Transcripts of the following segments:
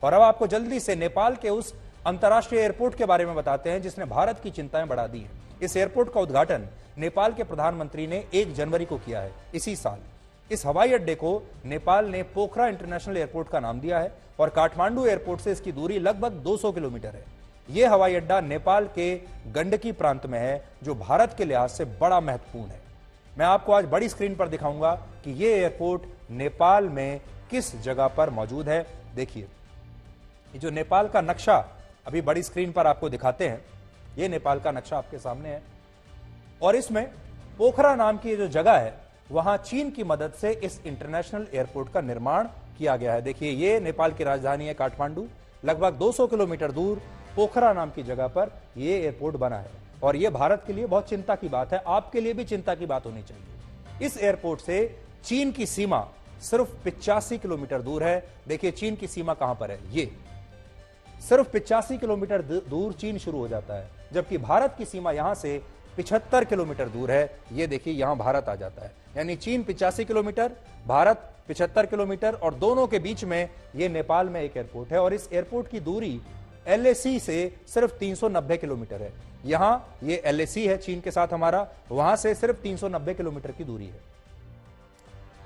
और अब आपको जल्दी से नेपाल के उस अंतर्राष्ट्रीय एयरपोर्ट के बारे में बताते हैं जिसने भारत की चिंताएं बढ़ा दी हैं। इस एयरपोर्ट का उद्घाटन नेपाल के प्रधानमंत्री ने 1 जनवरी को किया है इसी साल। इस हवाई अड्डे को नेपाल ने पोखरा इंटरनेशनल एयरपोर्ट का नाम दिया है और काठमांडू एयरपोर्ट से इसकी दूरी लगभग 200 किलोमीटर है। यह हवाई अड्डा नेपाल के गंडकी प्रांत में है, जो भारत के लिहाज से बड़ा महत्वपूर्ण है। मैं आपको आज बड़ी स्क्रीन पर दिखाऊंगा कि यह एयरपोर्ट नेपाल में किस जगह पर मौजूद है। देखिए, ये जो नेपाल का नक्शा अभी बड़ी स्क्रीन पर आपको दिखाते हैं, यह नेपाल का नक्शा आपके सामने है और इसमें पोखरा नाम की जो जगह है वहां चीन की मदद से इस इंटरनेशनल एयरपोर्ट का निर्माण किया गया है। देखिए, यह नेपाल की राजधानी है काठमांडू, लगभग 200 किलोमीटर दूर पोखरा नाम की जगह पर यह एयरपोर्ट बना है और यह भारत के लिए बहुत चिंता की बात है, आपके लिए भी चिंता की बात होनी चाहिए। इस एयरपोर्ट से चीन की सीमा सिर्फ 85 किलोमीटर दूर है। देखिए चीन की सीमा कहां पर है, ये सिर्फ 85 किलोमीटर दूर चीन शुरू हो जाता है, जबकि भारत की सीमा यहां से 75 किलोमीटर दूर है। ये देखिए यहां भारत आ जाता है, यानी चीन 85 किलोमीटर, भारत 75 किलोमीटर और दोनों के बीच में ये नेपाल में एक एयरपोर्ट है और इस एयरपोर्ट की दूरी LAC से सिर्फ 390 किलोमीटर है। यहां ये LAC है चीन के साथ हमारा, वहां से सिर्फ 390 किलोमीटर की दूरी है।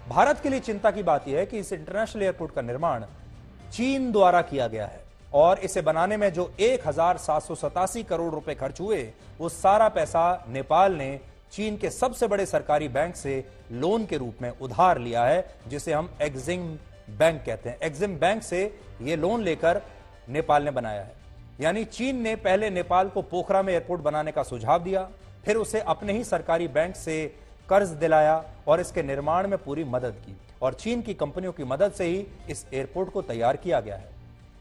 भारत के लिए चिंता की बात यह है कि इस इंटरनेशनल एयरपोर्ट का निर्माण चीन द्वारा किया गया है और इसे बनाने में जो 1787 करोड़ रुपए खर्च हुए, वो सारा पैसा नेपाल ने चीन के सबसे बड़े सरकारी बैंक से लोन के रूप में उधार लिया है, जिसे हम एक्जिम बैंक कहते हैं। एक्जिम बैंक से यह लोन लेकर नेपाल ने बनाया है। यानी चीन ने पहले नेपाल को पोखरा में एयरपोर्ट बनाने का सुझाव दिया, फिर उसे अपने ही सरकारी बैंक से कर्ज दिलाया और इसके निर्माण में पूरी मदद की और चीन की कंपनियों की मदद से ही इस एयरपोर्ट को तैयार किया गया है।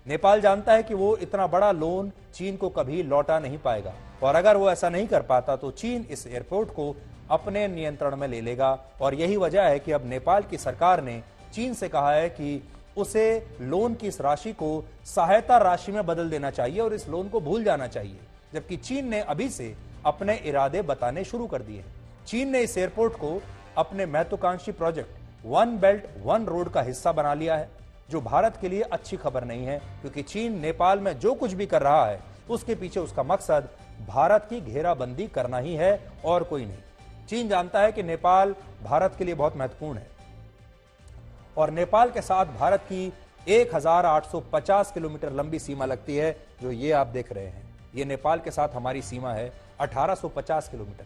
नेपाल जानता है कि वो इतना बड़ा लोन चीन को कभी लौटा नहीं पाएगा और अगर वो ऐसा नहीं कर पाता तो चीन इस एयरपोर्ट को अपने नियंत्रण में ले लेगा और यही वजह है कि अब नेपाल की सरकार ने चीन से कहा है कि उसे लोन की इस राशि को सहायता राशि में बदल देना चाहिए और इस लोन को भूल जाना चाहिए, जबकि चीन ने अभी से अपने इरादे बताने शुरू कर दिए हैं। चीन ने इस एयरपोर्ट को अपने महत्वाकांक्षी project one belt one road का हिस्सा बना लिया है, जो भारत के लिए अच्छी खबर नहीं है, क्योंकि चीन नेपाल में जो कुछ भी कर रहा है उसके पीछे उसका मकसद भारत की घेराबंदी करना ही है और कोई नहीं। चीन जानता है कि नेपाल भारत के लिए बहुत महत्वपूर्ण है और नेपाल के साथ भारत की 1850 किलोमीटर लंबी सीमा लगती है, जो ये आप देख रहे हैं। ये नेपाल के साथ हमारी सीमा है 1850 किलोमीटर,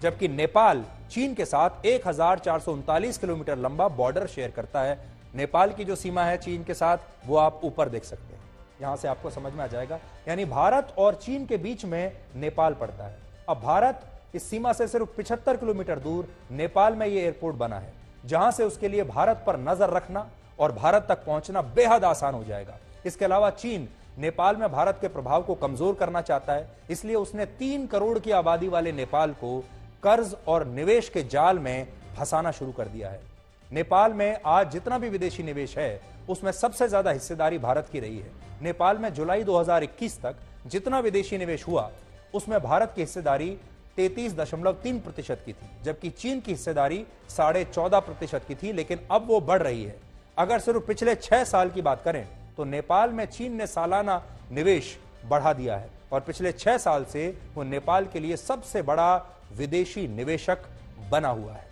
जबकि नेपाल चीन के साथ 1439 किलोमीटर लंबा बॉर्डर शेयर करता है। नेपाल की जो सीमा है चीन के साथ, वो आप ऊपर देख सकते हैं, यहां से आपको समझ में आ जाएगा। यानी भारत और चीन के बीच में नेपाल पड़ता है। अब भारत इस सीमा से सिर्फ 75 किलोमीटर दूर नेपाल में यह एयरपोर्ट बना है, जहां से उसके लिए भारत पर नजर रखना और भारत तक पहुंचना बेहद आसान हो जाएगा। इसके अलावा चीन नेपाल में भारत के प्रभाव को कमजोर करना चाहता है, इसलिए उसने 3 करोड़ की आबादी वाले नेपाल को कर्ज और निवेश के जाल में फंसाना शुरू कर दिया है। नेपाल में आज जितना भी विदेशी निवेश है उसमें सबसे ज्यादा हिस्सेदारी भारत की रही है। नेपाल में जुलाई 2021 तक जितना विदेशी निवेश हुआ उसमें भारत की हिस्सेदारी 33.3% की थी, जबकि चीन की हिस्सेदारी 14.5% की थी, लेकिन अब वो बढ़ रही है। अगर सिर्फ पिछले 6 साल की बात करें तो नेपाल में चीन ने सालाना निवेश बढ़ा दिया है और पिछले 6 साल से वो नेपाल के लिए सबसे बड़ा विदेशी निवेशक बना हुआ है।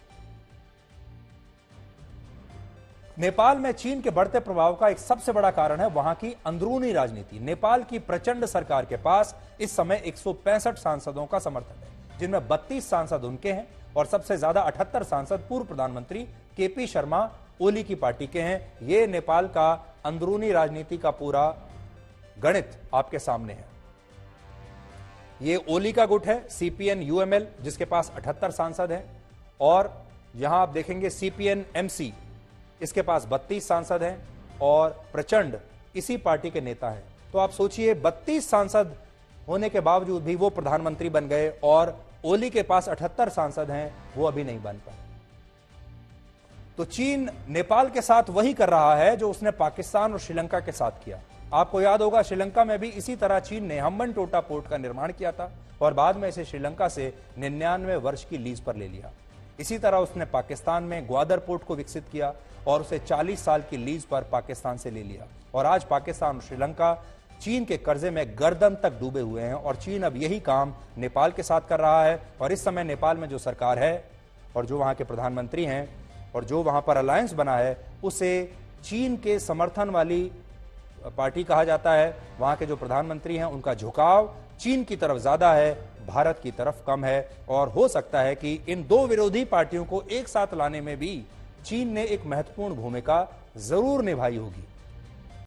नेपाल में चीन के बढ़ते प्रभाव का एक सबसे बड़ा कारण है वहां की अंदरूनी राजनीति। नेपाल की प्रचंड सरकार के पास इस समय 165 सांसदों का समर्थन है, जिनमें 32 सांसद उनके हैं और सबसे ज्यादा 78 सांसद पूर्व प्रधानमंत्री KP शर्मा ओली की पार्टी के हैं। यह नेपाल का अंदरूनी राजनीति का पूरा गणित आपके सामने है। ये ओली का गुट है CPN UML, जिसके पास 78 सांसद हैं और यहां आप देखेंगे CPN MC, इसके पास 32 सांसद हैं और प्रचंड इसी पार्टी के नेता हैं। तो आप सोचिए 32 सांसद होने के बावजूद भी वो प्रधानमंत्री बन गए और ओली के पास 78 सांसद हैं, वो अभी नहीं बन पाए। तो चीन नेपाल के साथ वही कर रहा है जो उसने पाकिस्तान और श्रीलंका के साथ किया। आपको याद होगा श्रीलंका में भी इसी तरह चीन ने हम्बनटोटा पोर्ट का निर्माण किया था और बाद में इसे श्रीलंका से 99 वर्ष की लीज पर ले लिया। इसी तरह उसने पाकिस्तान में ग्वादर पोर्ट को विकसित किया और उसे 40 साल की लीज पर पाकिस्तान से ले लिया। और आज पाकिस्तान और श्रीलंका चीन के कर्जे में गर्दन तक डूबे हुए हैं और चीन अब यही काम नेपाल के साथ कर रहा है। और इस समय नेपाल में जो सरकार है और जो वहां के प्रधानमंत्री हैं और जो वहां पर अलायंस बना है उसे चीन के समर्थन वाली पार्टी कहा जाता है। वहां के जो प्रधानमंत्री हैं उनका झुकाव चीन की तरफ ज्यादा है, भारत की तरफ कम है। और हो सकता है कि इन दो विरोधी पार्टियों को एक साथ लाने में भी चीन ने एक महत्वपूर्ण भूमिका जरूर निभाई होगी।